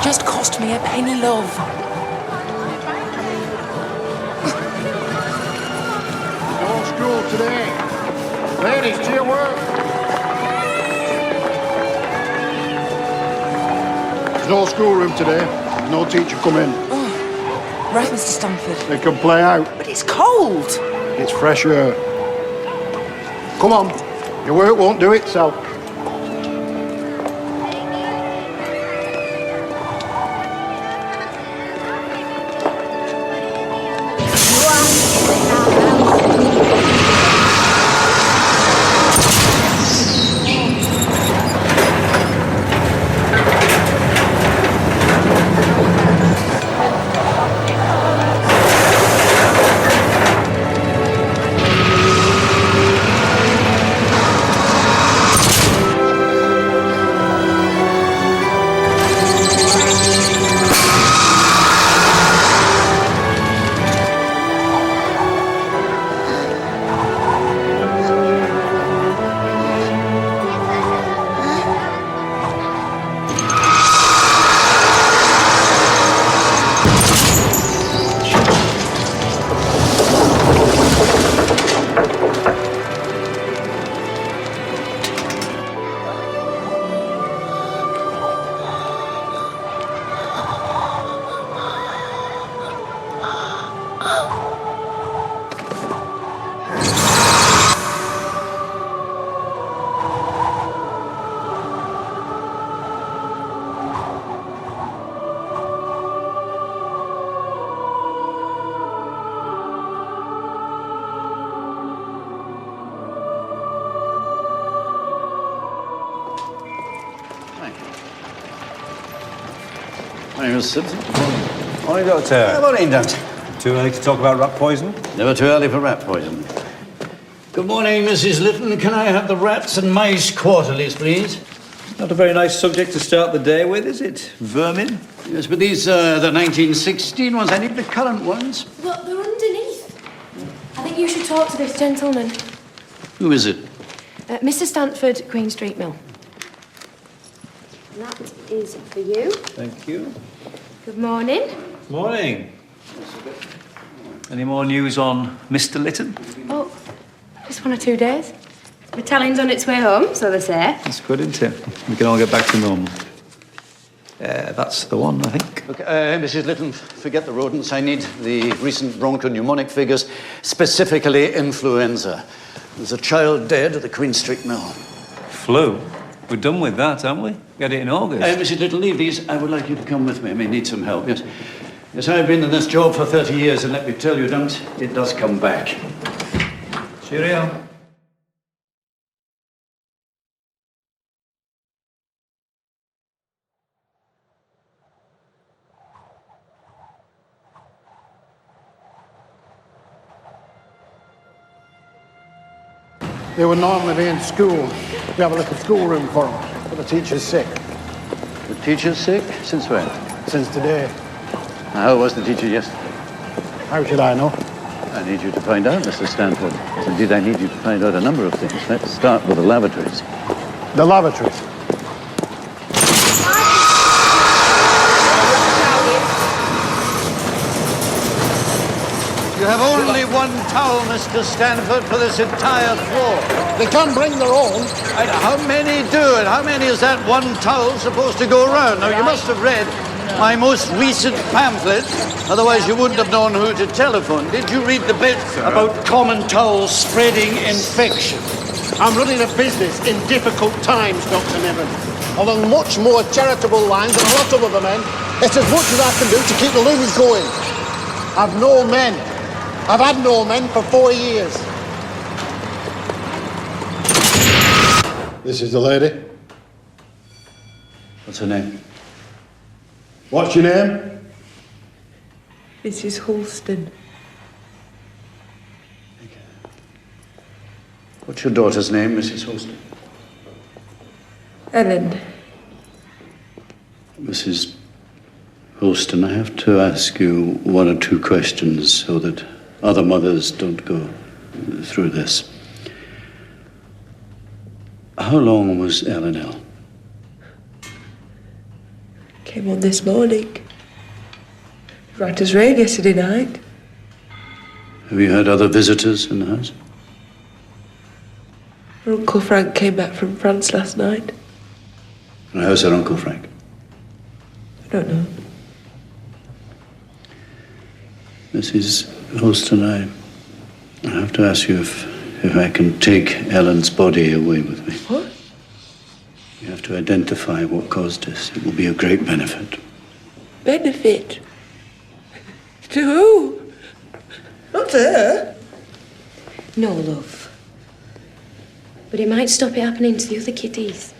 just cost me a penny, love. No school today. Ladies, to your work. There's no schoolroom today. No teacher come in. Oh, right, Mr. Stanford. They can play out. But it's cold. It's fresh air. Come on. Your work won't do itself. Morning, Mr. Simpson. Morning, Doctor. Morning, Doctor. Too early to talk about rat poison? Never too early for rat poison. Good morning, Mrs. Lytton. Can I have the rats and mice quarterlies, please? Not a very nice subject to start the day with, is it? Vermin? Yes, but these are the 1916 ones. I need the current ones. Look, they're underneath. I think you should talk to this gentleman. Who is it? Mr. Stanford, Queen Street Mill. That is for you. Thank you. Good morning. Morning. Any more news on Mr. Lytton? Oh, just 1 or 2 days. Battalion's on its way home, so they say. That's good, isn't it? We can all get back to normal. That's the one, I think. Look, Mrs. Lytton, forget the rodents. I need the recent bronchopneumonic figures, specifically influenza. There's a child dead at the Queen Street Mill. Flu? We're done with that, aren't we? We had it in August. Mrs. Lytton, leave these. I would like you to come with me. I may need some help, yes. Yes, I've been in this job for 30 years, and let me tell you, don't, it does come back. Cheerio. They would normally be in school. We have a little schoolroom for them, but the teacher's sick. The teacher's sick? Since when? Since today. How was the teacher yesterday? How should I know? I need you to find out, Mr. Stanford. Indeed, I need you to find out a number of things. Let's start with the lavatories. The lavatories. You have only one towel, Mr. Stanford, for this entire floor. They can bring their own. And how many do it? How many is that one towel supposed to go around? Now, you must have read my most recent pamphlet, otherwise you wouldn't have known who to telephone. Did you read the bit about common towels spreading infection? I'm running a business in difficult times, Dr. Niven. Along much more charitable lines than a lot of other men. It's as much as I can do to keep the looms going. I've no men. I've had no men for 4 years. This is the lady. What's her name? What's your name? Mrs. Halston. What's your daughter's name, Mrs. Holston? Ellen. Mrs. Holston, I have to ask you 1 or 2 questions so that other mothers don't go through this. How long was Ellen ill? Came on this morning. Right as rain yesterday night. Have you had other visitors in the house? Uncle Frank came back from France last night. And how's that Uncle Frank? I don't know. Mrs. Holston, I have to ask you if I can take Ellen's body away with me. What? You have to identify what caused this. It will be a great benefit. Benefit? To who? Not to her. No, love. But it might stop it happening to the other kiddies.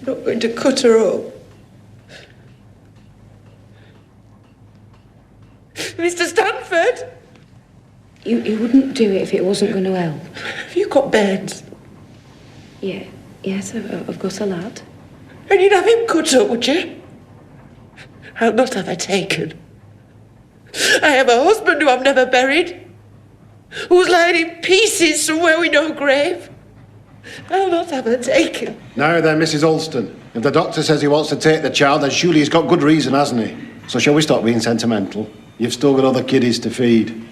You're not going to cut her up. Mr. Stanford? You wouldn't do it if it wasn't going to help. Have you got beds? Yeah. Yes, I've got a lad. And you'd have him cut up, would you? I'll not have her taken. I have a husband who I've never buried, who's lying in pieces somewhere with no grave. I'll not have her taken. Now then, Mrs. Alston, if the doctor says he wants to take the child, then surely he's got good reason, hasn't he? So shall we stop being sentimental? You've still got other kiddies to feed.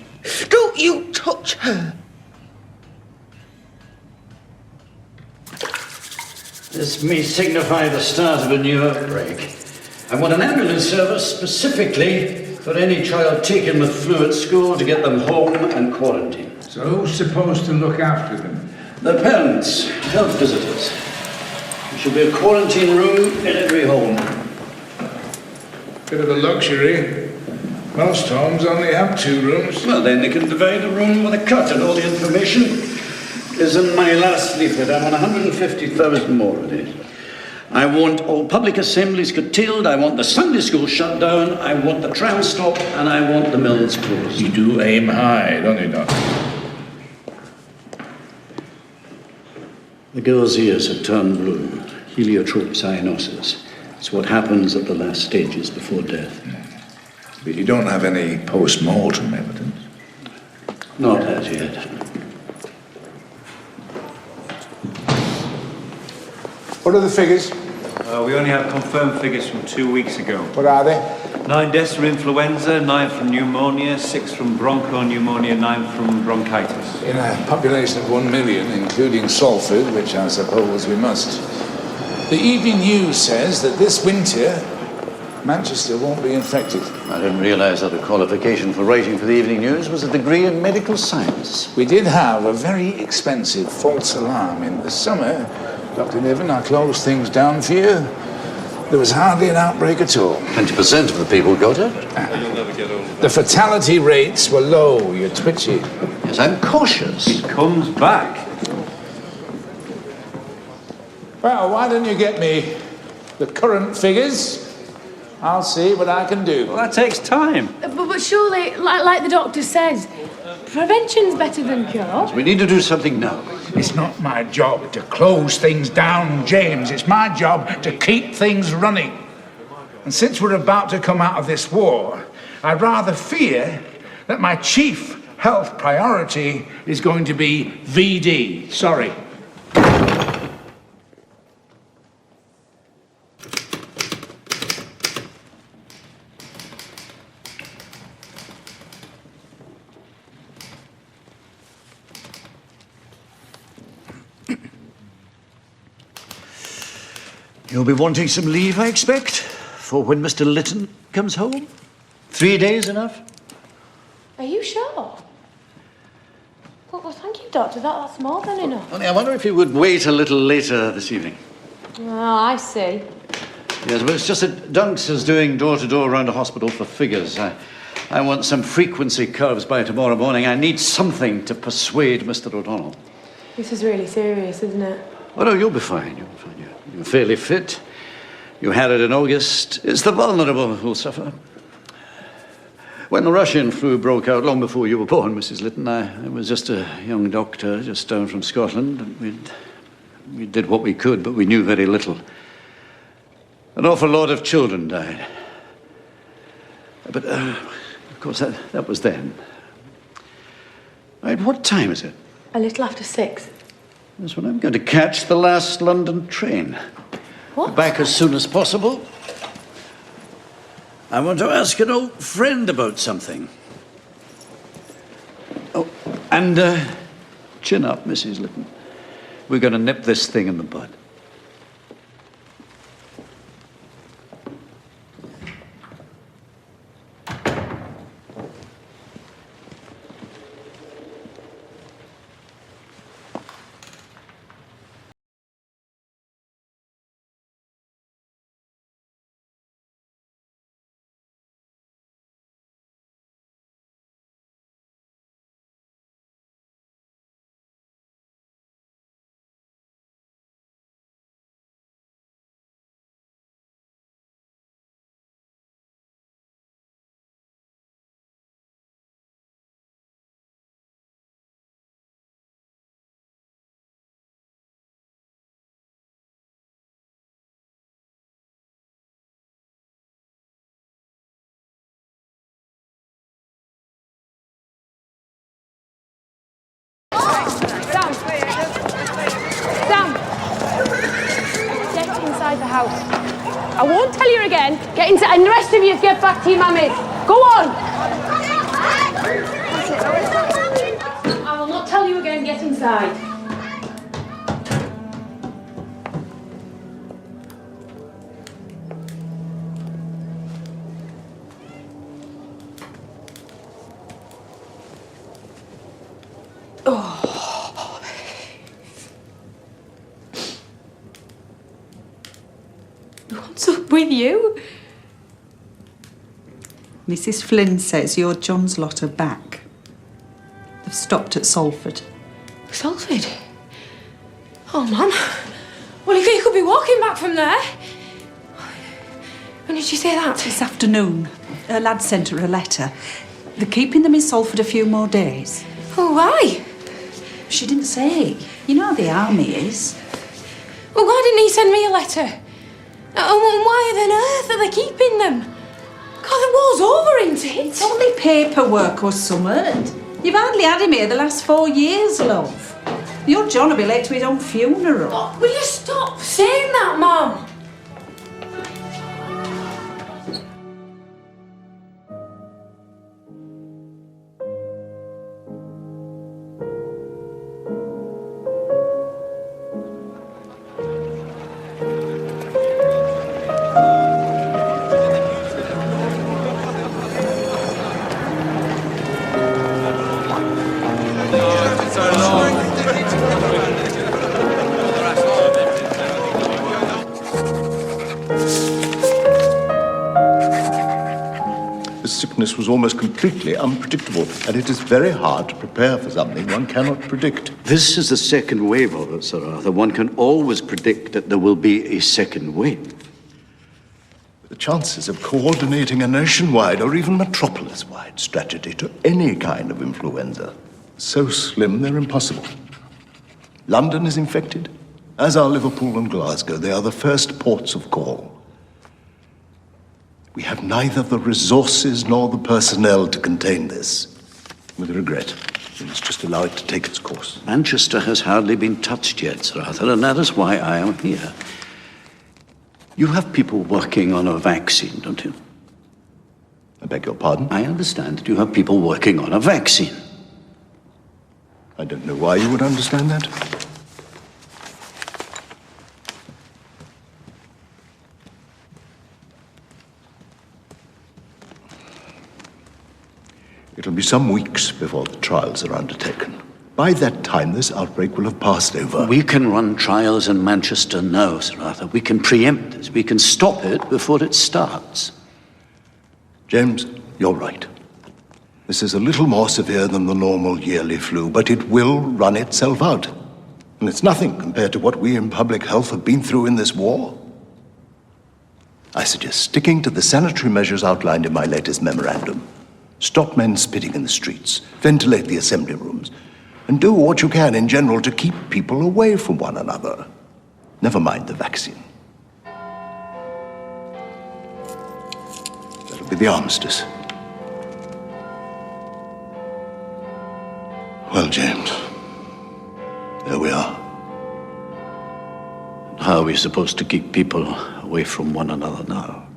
Don't you touch her. This may signify the start of a new outbreak. I want an ambulance service specifically for any child taken with flu at school to get them home and quarantined. So who's supposed to look after them? The parents, health visitors. There should be a quarantine room in every home. Bit of a luxury. Most homes only have 2 rooms. Well, then they can divide a room with a cot, and all the information is in my last leaflet. I'm on 150,000 more of it. I want all public assemblies curtailed, I want the Sunday school shut down, I want the tram stopped, and I want the mills closed. You do aim high, don't you, Doctor? The girl's ears have turned blue. Heliotrope cyanosis. It's what happens at the last stages before death. But you don't have any post-mortem evidence? Not as yet. What are the figures? We only have confirmed figures from 2 weeks ago. What are they? 9 deaths from influenza, 9 from pneumonia, 6 from bronchopneumonia, 9 from bronchitis. In a population of 1 million, including Salford, which I suppose we must. The Evening News says that this winter, Manchester won't be infected. I didn't realise that a qualification for writing for the Evening News was a degree in medical science. We did have a very expensive false alarm in the summer. Dr. Niven, I closed things down for you. There was hardly an outbreak at all. 20% of the people got it. The fatality rates were low. You're twitchy. Yes, I'm cautious. It comes back. Well, why don't you get me the current figures? I'll see what I can do. Well, that takes time. But surely, like the doctor says, prevention's better than cure. We need to do something now. It's not my job to close things down, James. It's my job to keep things running. And since we're about to come out of this war, I rather fear that my chief health priority is going to be VD. Sorry. You'll be wanting some leave, I expect, for when Mr. Lytton comes home? 3 days enough? Are you sure? Well, thank you, Doctor. That's more than enough. Only I wonder if you would wait a little later this evening. Oh, I see. Yes, but it's just that Dunks is doing door-to-door around a hospital for figures. I want some frequency curves by tomorrow morning. I need something to persuade Mr. O'Donnell. This is really serious, isn't it? Oh, no, you'll be fine. You'll be fine. You're fairly fit. You had it in August. It's the vulnerable who'll suffer. When the Russian flu broke out, long before you were born, Mrs. Lytton, I was just a young doctor just down from Scotland. And we did what we could, but we knew very little. An awful lot of children died. But, of course, that was then. Right, what time is it? A little after 6. That's when I'm going to catch the last London train. What? Back as soon as possible. I want to ask an old friend about something. Oh, and chin up, Mrs. Litton. We're going to nip this thing in the bud. Sam! Get inside the house. I won't tell you again. Get inside, and the rest of you get back to your mummies. Go on! I will not tell you again. Get inside. What's up with you? Mrs. Flynn says your John's lot are back. They've stopped at Salford. Salford? Oh, Mum. Well, you could be walking back from there. When did she say that? This afternoon. Her lad sent her a letter. They're keeping them in Salford a few more days. Oh, why? She didn't say. You know how the army is. Well, why didn't he send me a letter? And why on earth are they keeping them? God, the war's over, isn't it? It's only paperwork or something. You've hardly had him here the last 4 years, love. Your John will be late to his own funeral. Oh, will you stop saying that, Mum? Sickness was almost completely unpredictable, and it is very hard to prepare for something one cannot predict. This is the second wave of it, Sir Arthur. One can always predict that there will be a second wave. The chances of coordinating a nationwide or even metropolis-wide strategy to any kind of influenza are so slim they're impossible. London is infected, as are Liverpool and Glasgow. They are the first ports of call. We have neither the resources nor the personnel to contain this. With regret, we must just allow it to take its course. Manchester has hardly been touched yet, Sir Arthur, and that is why I am here. You have people working on a vaccine, don't you? I beg your pardon? I understand that you have people working on a vaccine. I don't know why you would understand that. It'll be some weeks before the trials are undertaken. By that time, this outbreak will have passed over. We can run trials in Manchester now, Sir Arthur. We can preempt this. We can stop it before it starts. James, you're right. This is a little more severe than the normal yearly flu, but it will run itself out. And it's nothing compared to what we in public health have been through in this war. I suggest sticking to the sanitary measures outlined in my latest memorandum. Stop men spitting in the streets, ventilate the assembly rooms, and do what you can in general to keep people away from one another. Never mind the vaccine. That'll be the armistice. Well, James, there we are. How are we supposed to keep people away from one another now?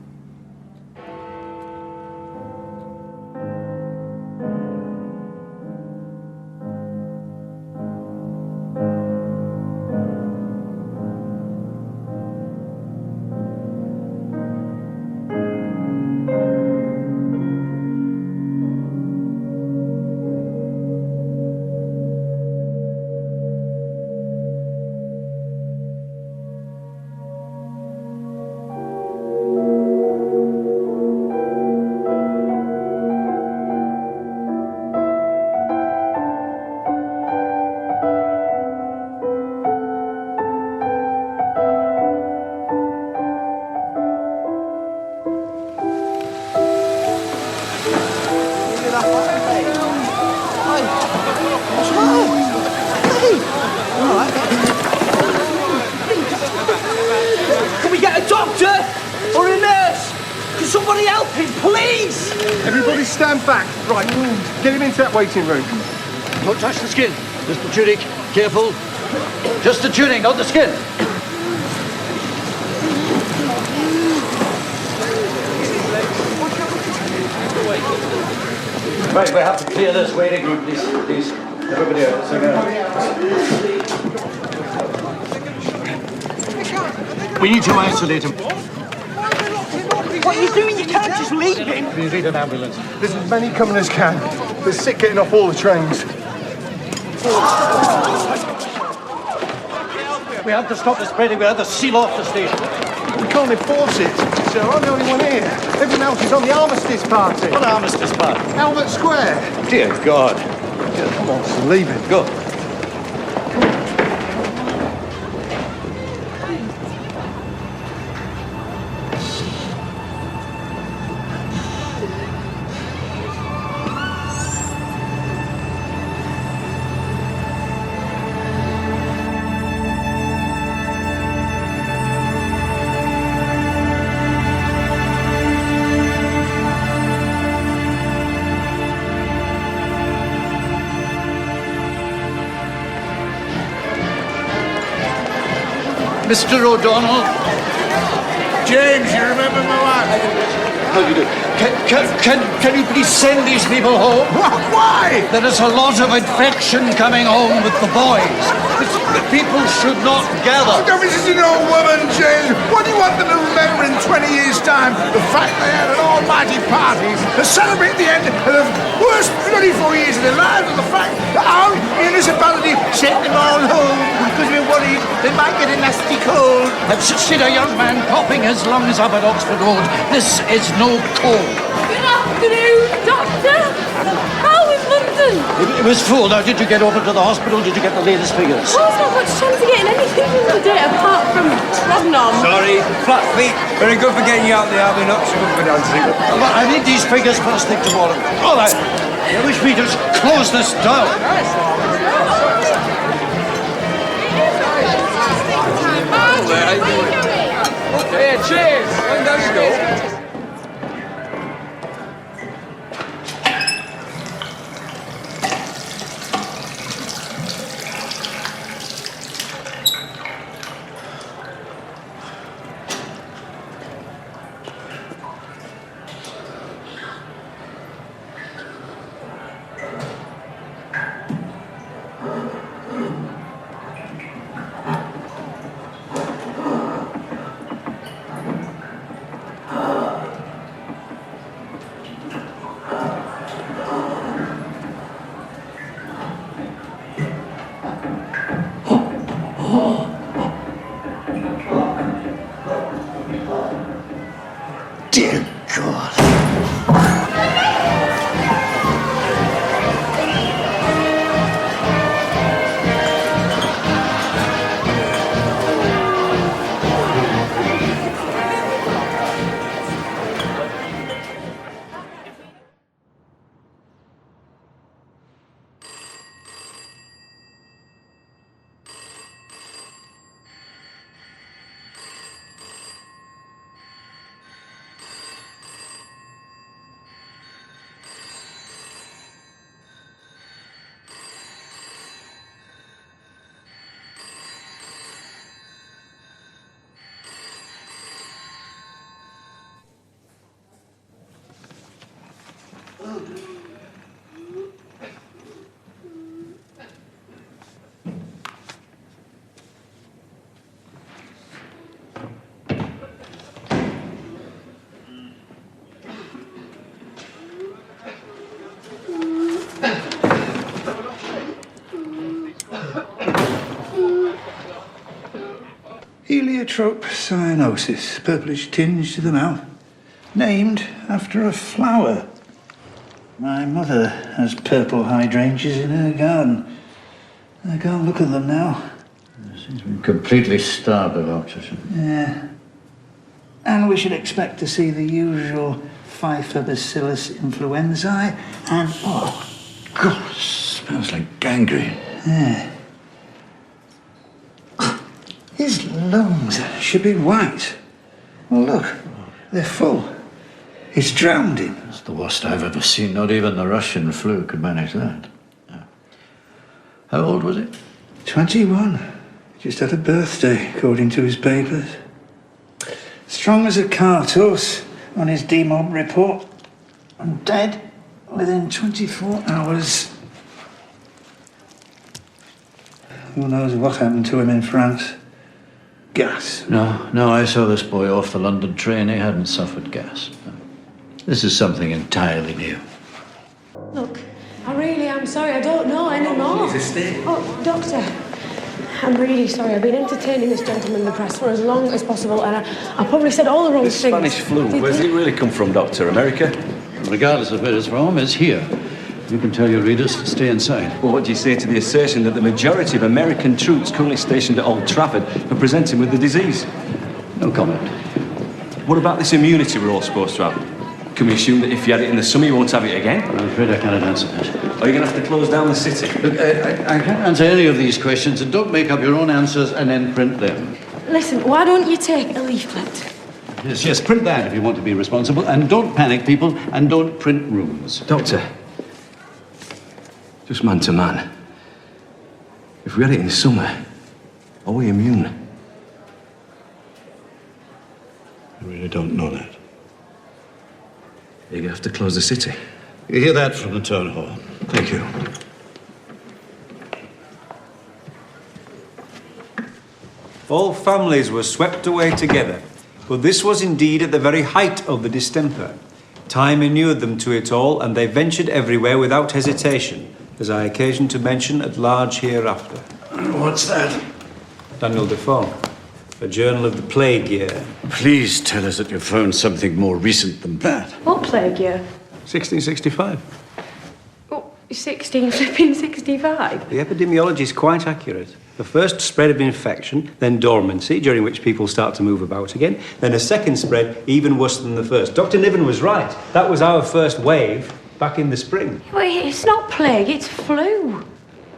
Everybody stand back. Right, get him into that waiting room. Don't touch the skin. Just the tunic. Careful. Just the tunic, not the skin. Right, we have to clear this waiting room, please. Everybody else. We need to isolate him. What are you doing? You can't just leave him. We need an ambulance. There's as many coming as can. There's sick getting off all the trains. We have to stop the spreading. We have to seal off the station. We can't enforce it, sir. I'm the only one here. Everyone else is on the armistice party. What armistice party? Albert Square. Dear God. Come on, sir, leave it. Go. Mr. O'Donnell. James, you remember my wife? How do you do? Can you please send these people home? Why? There is a lot of infection coming home with the boys. The people should not gather. Oh, this is an old woman, James. What do you want them to remember in 20 years' time? The fact they had an almighty party to celebrate the end of the worst bloody 4 years of their lives, and the fact that our municipality sent them all home because we were worried they might get a nasty cold. I've just seen a young man coughing his lungs up at Oxford Road. This is no cold. Good afternoon, Doctor. How is London? It was full. Now, did you get over to the hospital? Did you get the latest figures? Oh, it's not much chance of getting anything from today apart from trodden on. Sorry, flat feet. Very good for getting you out the alley, not so good for dancing. Well, I need these figures first thing tomorrow. All right. I wish we just close this down. Yeah, cheers. And there you go. Dear God. Heliotrope cyanosis, purplish tinge to the mouth, named after a flower. My mother has purple hydrangeas in her garden. I can't look at them now. Seems to be completely starved of oxygen. Yeah. And we should expect to see the usual Bacillus influenzae and... Oh, God, it smells like gangrene. Yeah. His lungs should be white. Well, look, they're full. He's drowned him. It's the worst I've ever seen. Not even the Russian flu could manage that. How old was he? 21. Just had a birthday, according to his papers. Strong as a cart horse on his demob report. And dead within 24 hours. Who knows what happened to him in France? Gas. No, I saw this boy off the London train. He hadn't suffered gas. No. This is something entirely new. Look, I really am sorry. I don't know anymore. Oh, Doctor, I'm really sorry. I've been entertaining this gentleman in the press for as long as possible, and I probably said all the wrong things. Spanish flu, where's it really come from, Doctor? America? Regardless of where it's from, it's here. You can tell your readers to stay inside. Well, what do you say to the assertion that the majority of American troops currently stationed at Old Trafford are presenting with the disease? No comment. What about this immunity we're all supposed to have? Can we assume that if you had it in the summer, you won't have it again? I'm afraid I cannot answer that. Are you going to have to close down the city? Look, I can't answer any of these questions, and don't make up your own answers and then print them. Listen, why don't you take a leaflet? Yes, print that if you want to be responsible, and don't panic, people, and don't print rumours. Doctor, just man to man. If we had it in the summer, are we immune? I really don't know that. You're going to have to close the city. You hear that from the town hall. Thank you. All families were swept away together, but this was indeed at the very height of the distemper. Time inured them to it all, and they ventured everywhere without hesitation, as I occasion to mention at large hereafter. What's that? Daniel Defoe, a journal of the plague year. Please tell us that you found something more recent than that. What plague year? 1665. Oh, 1665. The epidemiology is quite accurate. The first spread of infection, then dormancy, during which people start to move about again, then a second spread, even worse than the first. Dr. Niven was right. That was our first wave back in the spring. Wait, it's not plague, it's flu,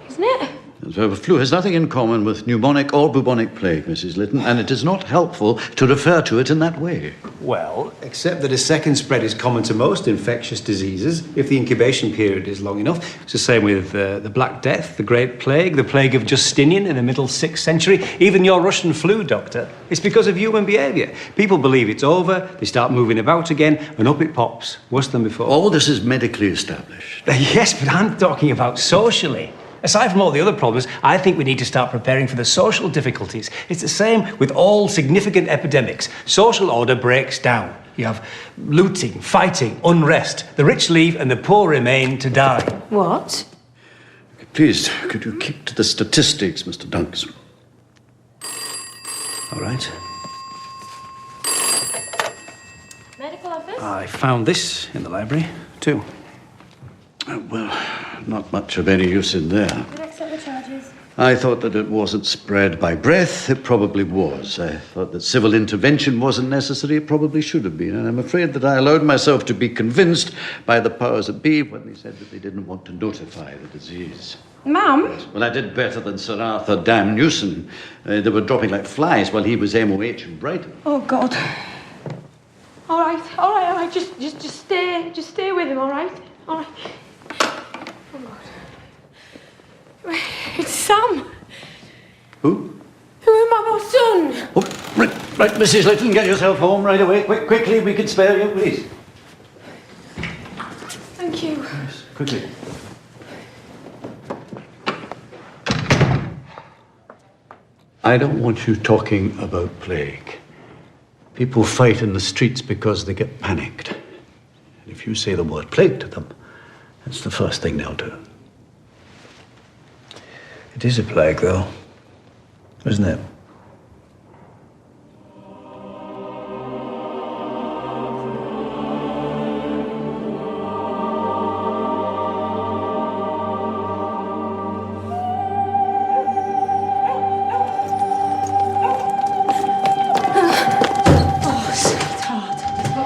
isn't it? The flu has nothing in common with pneumonic or bubonic plague, Mrs. Lytton, and it is not helpful to refer to it in that way. Well, except that a second spread is common to most infectious diseases if the incubation period is long enough. It's the same with the Black Death, the Great Plague, the Plague of Justinian in the middle 6th century, even your Russian flu, Doctor. It's because of human behaviour. People believe it's over, they start moving about again, and up it pops, worse than before. All this is medically established. Yes, but I'm talking about socially. Aside from all the other problems, I think we need to start preparing for the social difficulties. It's the same with all significant epidemics. Social order breaks down. You have looting, fighting, unrest. The rich leave and the poor remain to die. What? Please, could you keep to the statistics, Mr. Dunks? All right. Medical office? I found this in the library, too. Well, not much of any use in there. Would accept the charges. I thought that it wasn't spread by breath. It probably was. I thought that civil intervention wasn't necessary. It probably should have been. And I'm afraid that I allowed myself to be convinced by the powers that be when they said that they didn't want to notify the disease. Mum? Well, I did better than Sir Arthur Dam Newson. They were dropping like flies while he was MOH in Brighton. Oh, God. All right. Just stay with him, all right? All right. Oh, God. It's Sam. Who? Who am I, my son? Oh, right, Mrs. Lytton, get yourself home right away. Quickly, we can spare you, please. Thank you. Yes, quickly. I don't want you talking about plague. People fight in the streets because they get panicked. And if you say the word plague to them, that's the first thing they'll do. It is a plague, though, isn't it?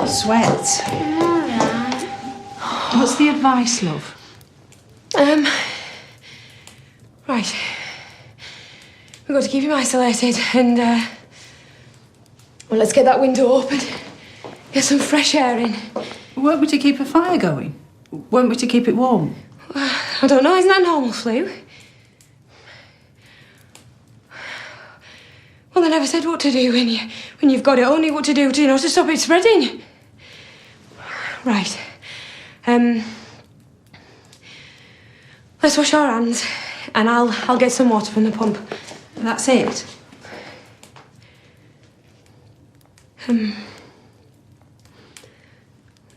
Sweat. What's the advice, love? Right. We've got to keep him isolated and, well, let's get that window open. Get some fresh air in. Weren't we to keep a fire going? Weren't we to keep it warm? I don't know, isn't that normal flu? Well, they never said what to do when you've got it, only what to do to stop it spreading. Right. Let's wash our hands, and I'll get some water from the pump. That's it?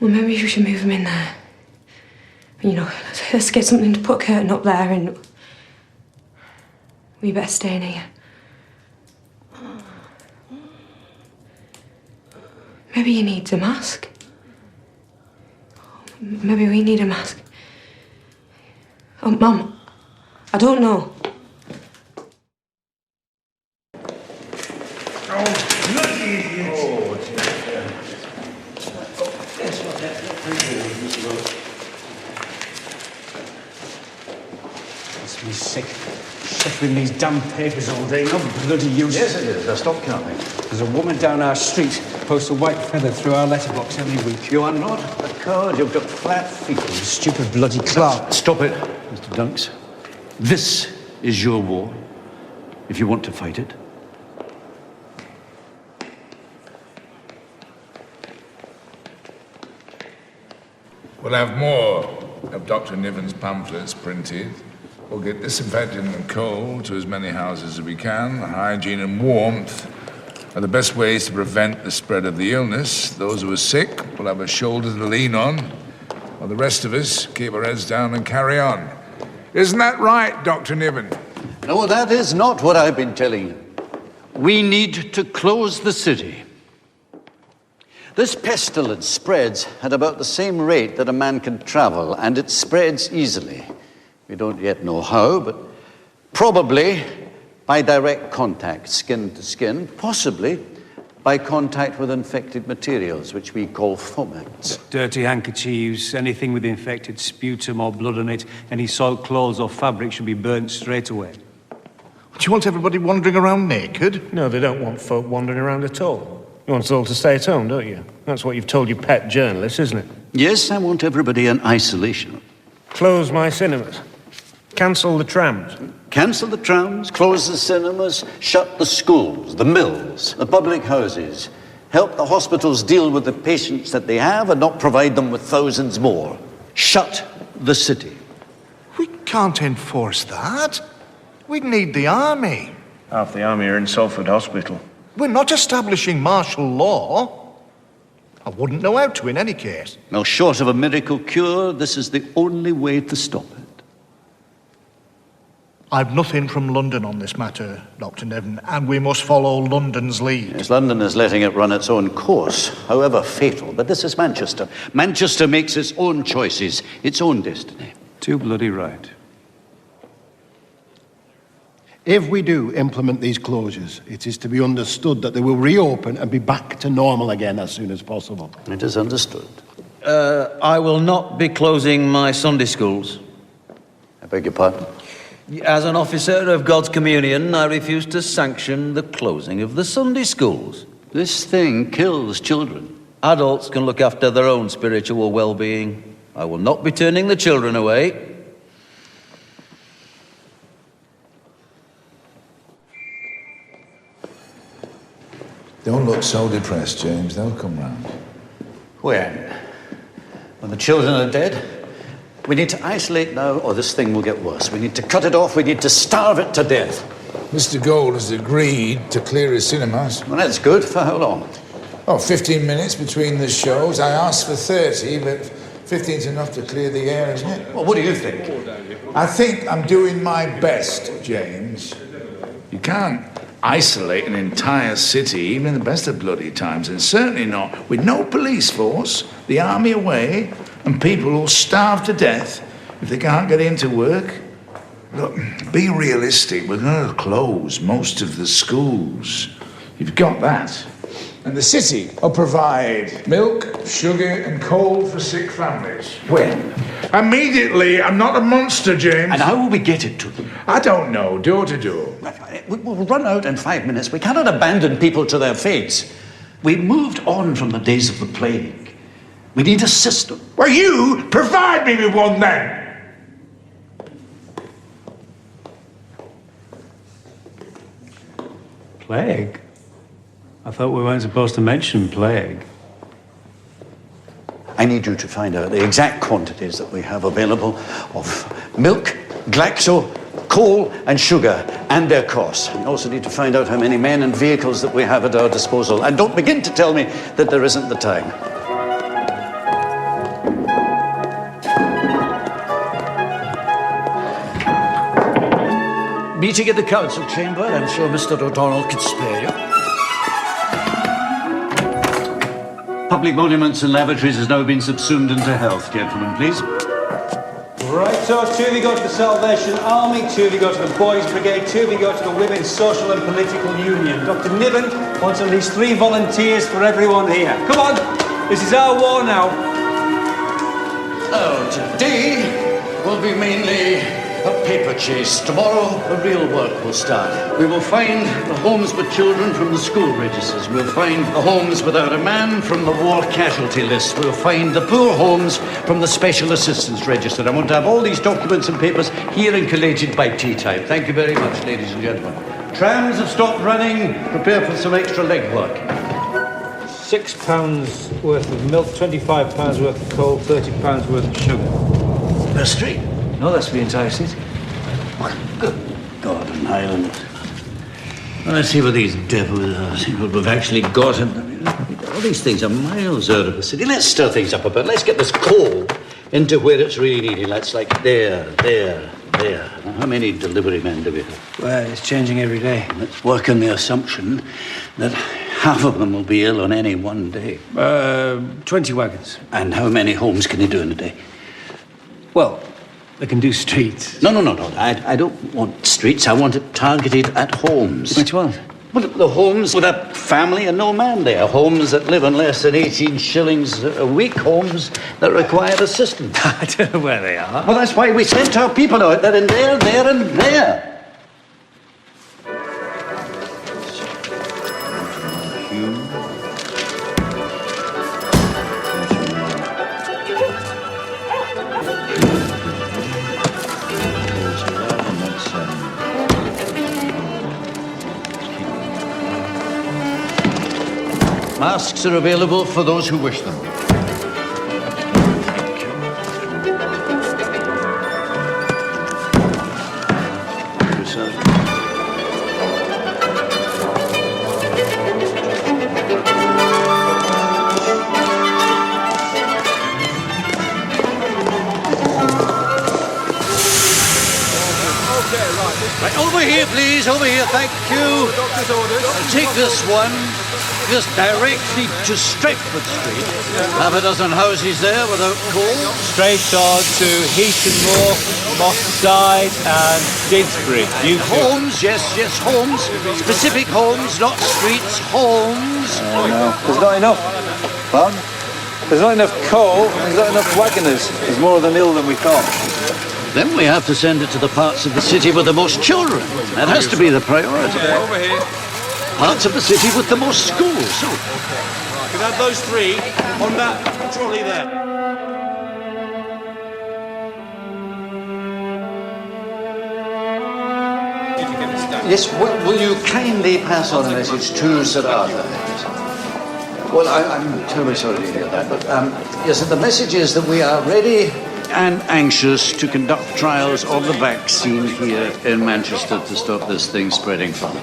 Well, maybe we should move them in there. Let's get something to put a curtain up there, and we better stay in here. Maybe he needs a mask. Maybe we need a mask. Oh, Mum, I don't know. Makes me sick. Shuffling these damn papers all day, no bloody use. Yes, it is. Now stop counting. There's a woman down our street posts a white feather through our letterbox every week. You are not a coward. You've got flat feet. You stupid bloody clerk. Stop it, Mr. Dunks. This is your war, if you want to fight it. We'll have more of Dr. Niven's pamphlets printed. We'll get disinfectant and coal to as many houses as we can. Hygiene and warmth are the best ways to prevent the spread of the illness. Those who are sick will have a shoulder to lean on, while the rest of us keep our heads down and carry on. Isn't that right, Dr. Niven? No, that is not what I've been telling you. We need to close the city. This pestilence spreads at about the same rate that a man can travel, and it spreads easily. We don't yet know how, but probably by direct contact, skin to skin, possibly by contact with infected materials, which we call fomites. Dirty handkerchiefs, anything with infected sputum or blood on it, any soiled clothes or fabric should be burnt straight away. Do you want everybody wandering around naked? No, they don't want folk wandering around at all. You want us all to stay at home, don't you? That's what you've told your pet journalist, isn't it? Yes, I want everybody in isolation. Close my cinemas. Cancel the trams. Cancel the trams, close the cinemas, shut the schools, the mills, the public houses. Help the hospitals deal with the patients that they have and not provide them with thousands more. Shut the city. We can't enforce that. We'd need the army. Half the army are in Salford Hospital. We're not establishing martial law. I wouldn't know how to in any case. Well, short of a miracle cure, this is the only way to stop it. I've nothing from London on this matter, Dr. Niven, and we must follow London's lead. Yes, London is letting it run its own course, however fatal. But this is Manchester. Manchester makes its own choices, its own destiny. Too bloody right. If we do implement these closures, it is to be understood that they will reopen and be back to normal again as soon as possible. It is understood. I will not be closing my Sunday schools. I beg your pardon? As an officer of God's communion, I refuse to sanction the closing of the Sunday schools. This thing kills children. Adults can look after their own spiritual well-being. I will not be turning the children away. Don't look so depressed, James. They'll come round. When? When the children are dead? We need to isolate now, or this thing will get worse. We need to cut it off. We need to starve it to death. Mr. Gold has agreed to clear his cinemas. Well, that's good. For how long? Oh, 15 minutes between the shows. I asked for 30, but 15's enough to clear the air, isn't it? Well, what do you think? I think I'm doing my best, James. You can't isolate an entire city, even in the best of bloody times, and certainly not with no police force, the army away, and people will starve to death if they can't get into work. Look, be realistic. We're going to close most of the schools. You've got that. And the city will provide milk, sugar, and coal for sick families. When? Immediately. I'm not a monster, James. And how will we get it to them? I don't know. Door to door. We'll run out in 5 minutes. We cannot abandon people to their fates. We moved on from the days of the plague. We need a system. Well, you provide me with one then. Plague? I thought we weren't supposed to mention plague. I need you to find out the exact quantities that we have available of milk, glaxo, coal and sugar, and their costs. We also need to find out how many men and vehicles that we have at our disposal. And don't begin to tell me that there isn't the time. Meeting in the council chamber. I'm sure Mr. O'Donnell could spare you. Public monuments and lavatories has now been subsumed into health. Gentlemen, please. Right, so 2 of you go to the Salvation Army, 2 of you go to the Boys Brigade, 2 of you go to the Women's Social and Political Union. Dr. Niven wants at least 3 volunteers for everyone here. Come on, this is our war now. Oh, today will be mainly a paper chase. Tomorrow, the real work will start. We will find the homes with children from the school registers. We'll find the homes without a man from the war casualty list. We'll find the poor homes from the special assistance register. I want to have all these documents and papers here and collated by tea time. Thank you very much, ladies and gentlemen. Trams have stopped running. Prepare for some extra legwork. £6 worth of milk, £25 worth of coal, £30 worth of sugar. Per street? No, that's the entire city. Good God in Ireland. Well, let's see what these devils are. See what we've actually got. And all these things are miles out of the city. Let's stir things up a bit. Let's get this coal into where it's really needed. Let's like there. How many delivery men do we have? Well, it's changing every day. Let's work on the assumption that half of them will be ill on any one day. 20 wagons. And how many homes can you do in a day? Well, they can do streets. No. I don't want streets. I want it targeted at homes. Which ones? Well, the homes with a family and no man there. Homes that live on less than 18 shillings a week. Homes that require assistance. I don't know where they are. Well, that's why we sent our people out there and there and there. Masks are available for those who wish them. Right, over here, please. Over here, thank you. Doctor's orders. I'll take this one. Just directly to Stretford Street. Half a dozen houses there without coal. Straight on to Heaton Moor, Moss Side and Didsbury. Homes, yes, homes. Specific homes, not streets, homes. No, there's not enough. Pardon? There's not enough coal, there's not enough wagoners. There's more than ill than we thought. Then we have to send it to the parts of the city with the most children. That has to be the priority. Over here. Parts of the city with the most schools. So, You can have those 3 on that trolley there. yes, will you kindly pass on a message to Sir Arthur? Well, I'm terribly sorry to hear that, but yes, the message is that we are ready and anxious to conduct trials of the vaccine here in Manchester to stop this thing spreading further.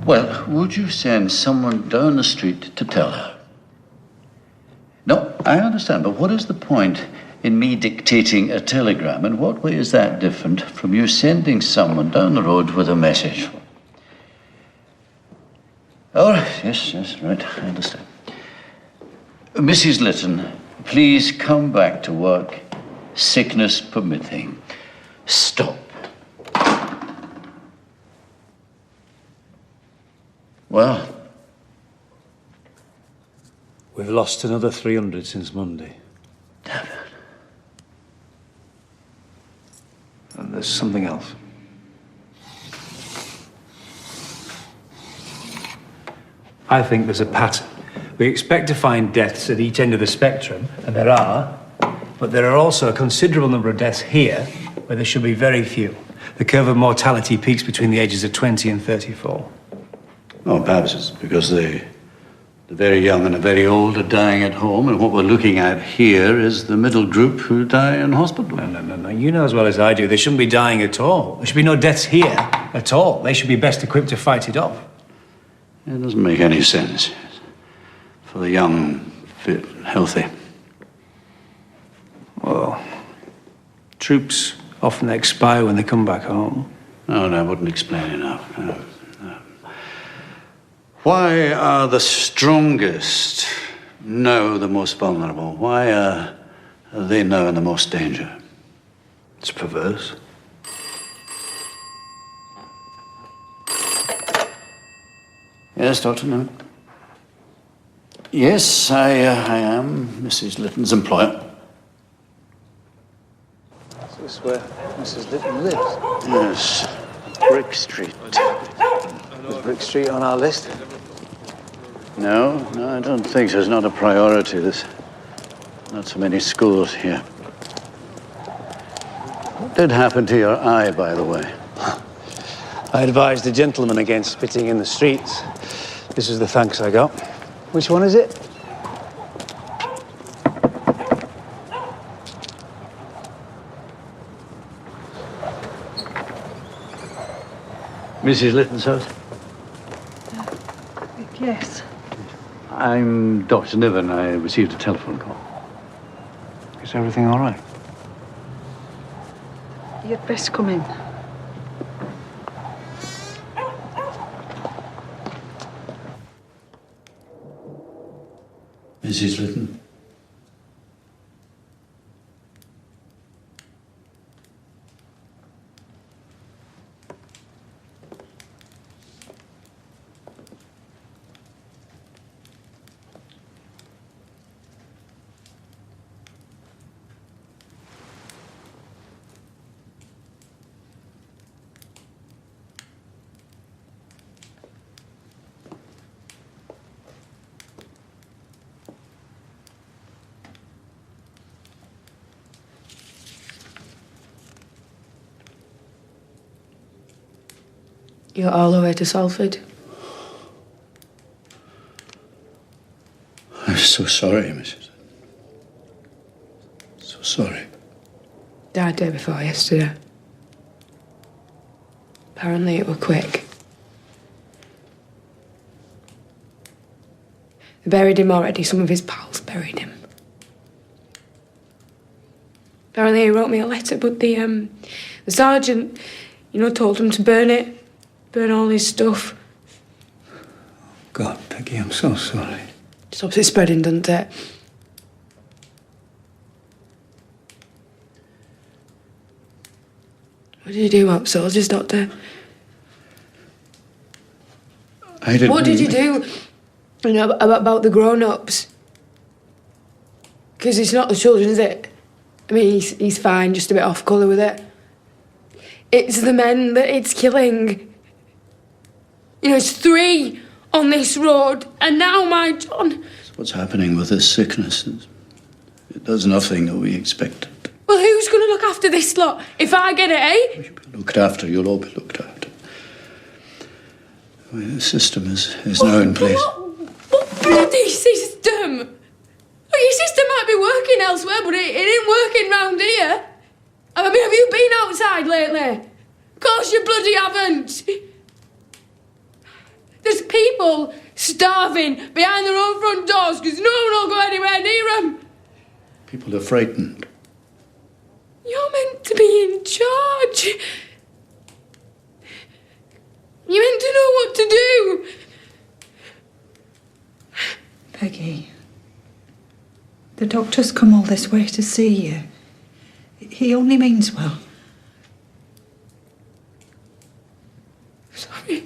Well, would you send someone down the street to tell her? No, I understand, but what is the point in me dictating a telegram? In what way is that different from you sending someone down the road with a message? All right, yes, right, I understand. Mrs. Lytton, please come back to work, sickness permitting. Stop. Well? We've lost another 300 since Monday. Damn it. And there's something else. I think there's a pattern. We expect to find deaths at each end of the spectrum, and there are, but there are also a considerable number of deaths here where there should be very few. The curve of mortality peaks between the ages of 20 and 34. Oh, perhaps it's because the very young and the very old are dying at home, and what we're looking at here is the middle group who die in hospital. No. You know as well as I do, they shouldn't be dying at all. There should be no deaths here at all. They should be best equipped to fight it off. It doesn't make any sense. For the young, fit, healthy. Well, troops often expire when they come back home. No, that wouldn't explain enough. No. Why are the strongest now the most vulnerable? Why are they now in the most danger? It's perverse. Yes, Dr. Niven? Yes, I am Mrs. Lytton's employer. Is this where Mrs. Lytton lives? Yes, Brick Street. Is Brick Street on our list? No, I don't think so. It's not a priority. There's not so many schools here. What did happen to your eye, by the way? I advised the gentleman against spitting in the streets. This is the thanks I got. Which one is it? Mrs. Lytton's house? Yes. I'm Dr. Niven. I received a telephone call. Is everything all right? You'd best come in. Mrs. Lytton? You're all the way to Salford? I'm so sorry, Mrs. So sorry. Died day before yesterday. Apparently it were quick. They buried him already. Some of his pals buried him. Apparently he wrote me a letter, but the sergeant, told him to burn it. Burn all his stuff. God, Peggy, I'm so sorry. Stops it spreading, doesn't it? What did you do about soldiers, Doctor? I didn't... What did you do? About the grown-ups? Because it's not the children, is it? I mean, he's fine, just a bit off-colour with it. It's the men that it's killing. It's 3 on this road, and now my John. What's happening with this sickness? It does nothing that we expected. Well, who's going to look after this lot if I get it, eh? You'll be looked after. You'll all be looked after. The system is now in place. What bloody system? Your system might be working elsewhere, but it ain't working round here. I mean, have you been outside lately? Of course you bloody haven't. There's people starving behind their own front doors because no one will go anywhere near them. People are frightened. You're meant to be in charge. You're meant to know what to do. The doctor's come all this way to see you. He only means well. Sorry.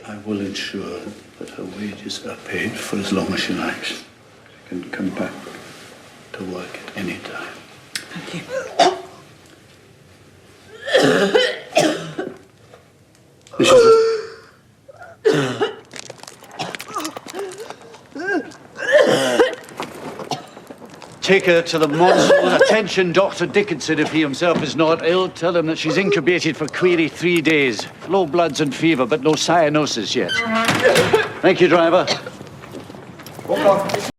I will ensure that her wages are paid for as long as she likes. She can come back to work at any time. Thank you. This is Take her to the Monsell. Attention, Dr. Dickinson, if he himself is not ill. Tell him that she's incubated for query 3 days. Low bloods and fever, but no cyanosis yet. Thank you, driver. Hold on.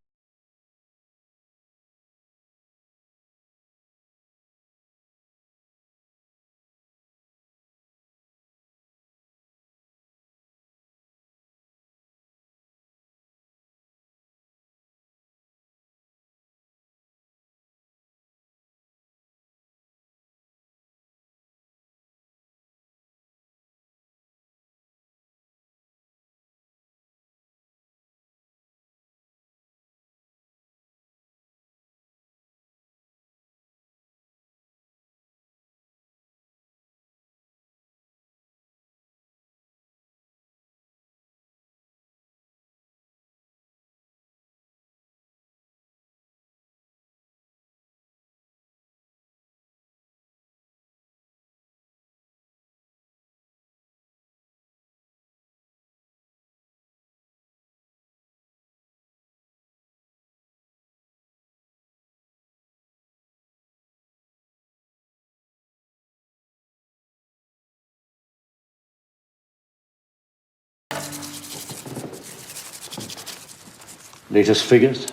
Latest figures?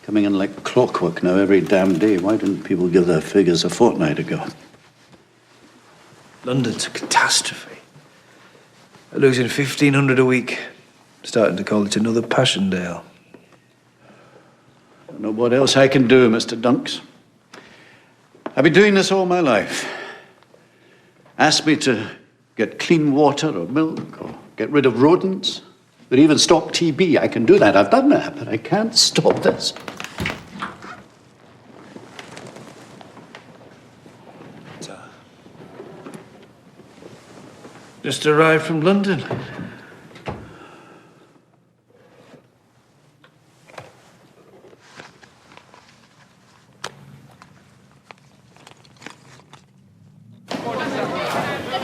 Coming in like clockwork now every damn day. Why didn't people give their figures a fortnight ago? London's a catastrophe. They're losing 1,500 a week. Starting to call it another Passchendaele. I don't know what else I can do, Mr. Dunks. I've been doing this all my life. Ask me to get clean water or milk or get rid of rodents. But even stop TB, I can do that. I've done that, but I can't stop this. Just arrived from London.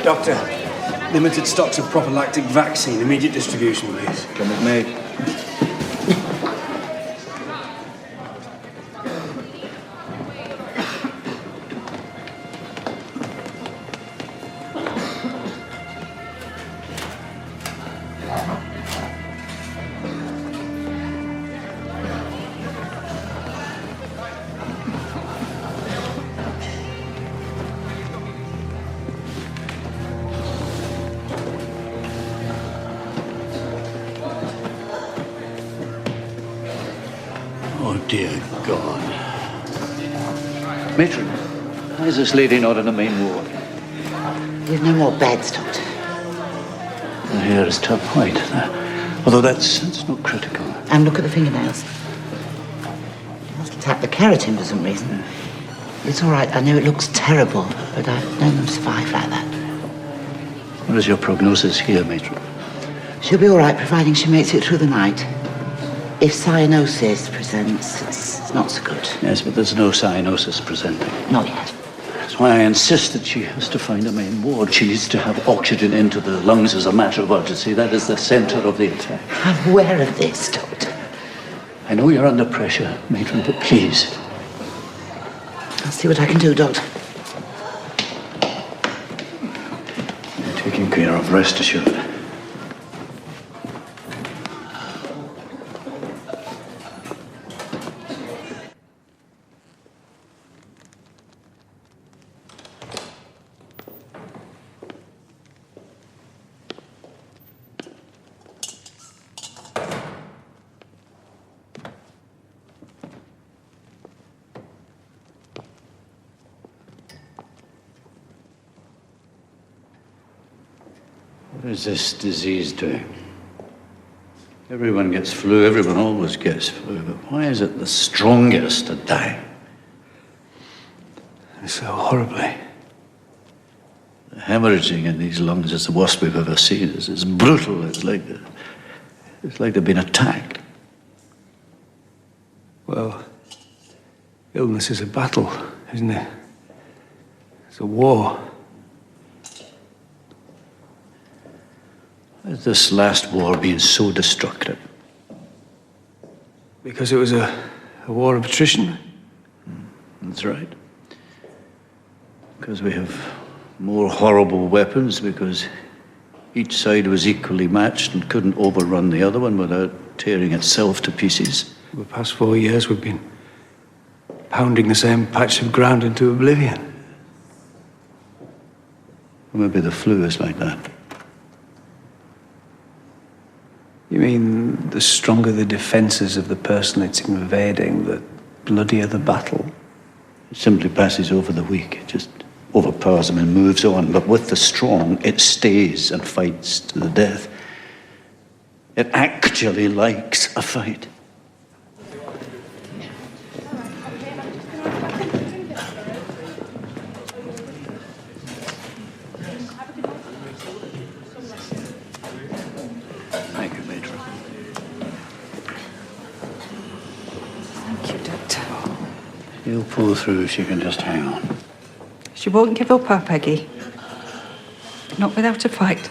Doctor, limited stocks of prophylactic vaccine. Immediate distribution, please. Come with me. Oh, dear God. Matron, why is this lady not in the main ward? We've no more beds, Doctor. Her hair is top white. Although that's not critical. And look at the fingernails. You must have tapped the keratin for some reason. It's all right. I know it looks terrible, but I've known them survive like that. What is your prognosis here, Matron? She'll be all right, providing she makes it through the night. If cyanosis presents, it's not so good. Yes, but there's no cyanosis presenting. Not yet. That's why I insist that she has to find a main ward. She needs to have oxygen into the lungs as a matter of urgency. That is the center of the attack. I'm aware of this, Doctor. I know you're under pressure, Matron, but please. I'll see what I can do, Doctor. Take taken care of, rest assured. What is this disease doing? Everyone gets flu, everyone always gets flu, but why is it the strongest that die? So horribly. The hemorrhaging in these lungs is the worst we've ever seen. It's brutal. It's like they've been attacked. Well, illness is a battle, isn't it? It's a war. Has this last war been so destructive? Because it was a war of attrition. That's right. Because we have more horrible weapons, because each side was equally matched and couldn't overrun the other one without tearing itself to pieces. For the past 4 years, we've been pounding the same patch of ground into oblivion. Maybe the flu is like that. You mean the stronger the defenses of the person it's invading, the bloodier the battle? It simply passes over the weak. It just overpowers them and moves on. But with the strong, it stays and fights to the death. It actually likes a fight. Thank you, Matron. Thank you, Doctor. You'll pull through if you can just hang on. She won't give up, our Peggy. Not without a fight.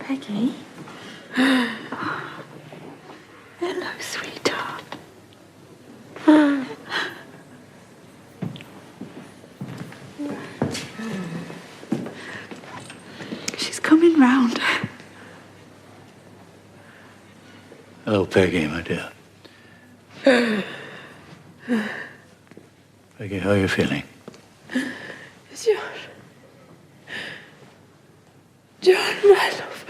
Peggy? Hello, sweetheart. She's coming round. Hello, Peggy, my dear. Peggy, how are you feeling? John, my love.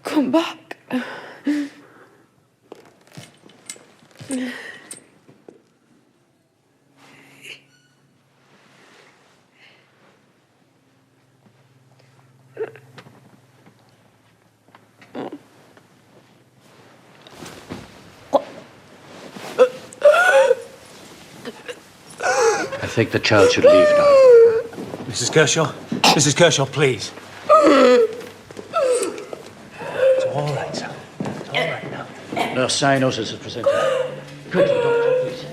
Come back. I think the child should leave now. Mrs. Kershaw? Mrs. Kershaw, please. It's all right, sir. It's all right now. Nurse cyanosis is presented. Quickly, doctor, please.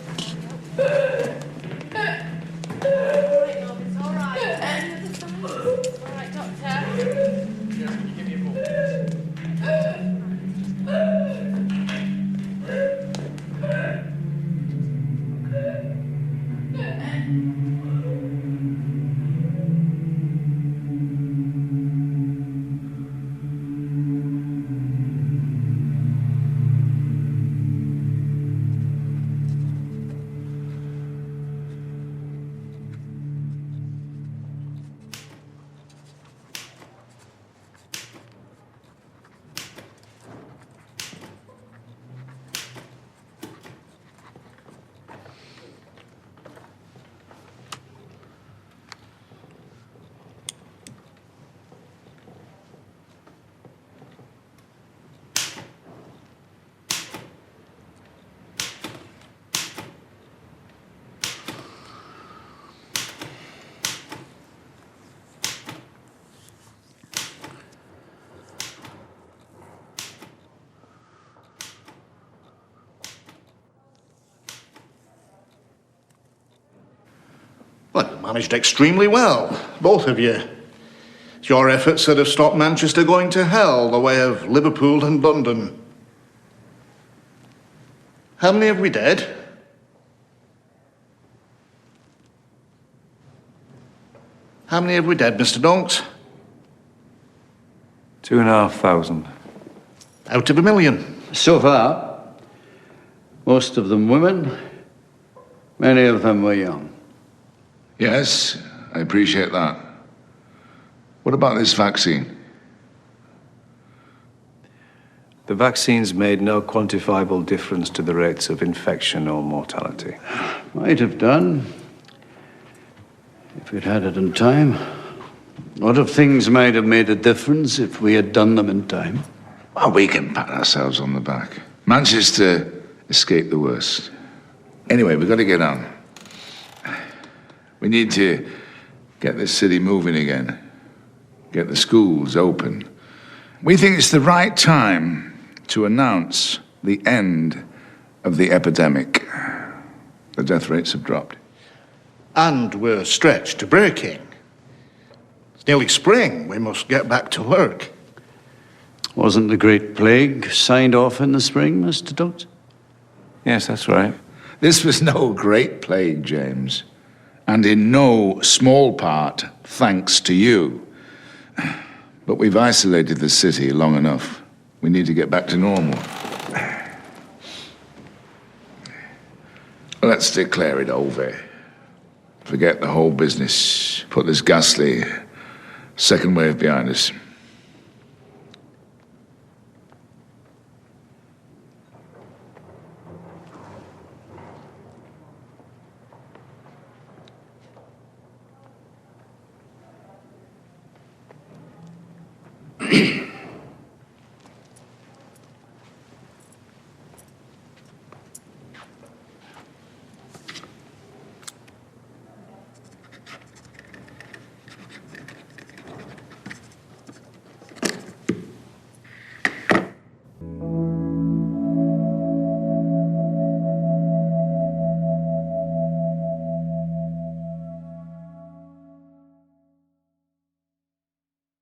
Well, you managed extremely well, both of you. It's your efforts that have stopped Manchester going to hell, the way of Liverpool and London. How many have we dead? How many have we dead, Mr. Donks? 2,500. Out of 1 million. So far, most of them women, many of them were young. Yes, I appreciate that. What about this vaccine? The vaccines made no quantifiable difference to the rates of infection or mortality. Might have done, if we'd had it in time. A lot of things might have made a difference if we had done them in time. Well, we can pat ourselves on the back. Manchester escaped the worst. Anyway, we've got to get on. We need to get this city moving again. Get the schools open. We think it's the right time to announce the end of the epidemic. The death rates have dropped. And we're stretched to breaking. It's nearly spring. We must get back to work. Wasn't the Great Plague signed off in the spring, Mr. Dodds? Yes, that's right. This was no great plague, James. And in no small part thanks to you. But we've isolated the city long enough. We need to get back to normal. Let's declare it over. Forget the whole business. Put this ghastly second wave behind us.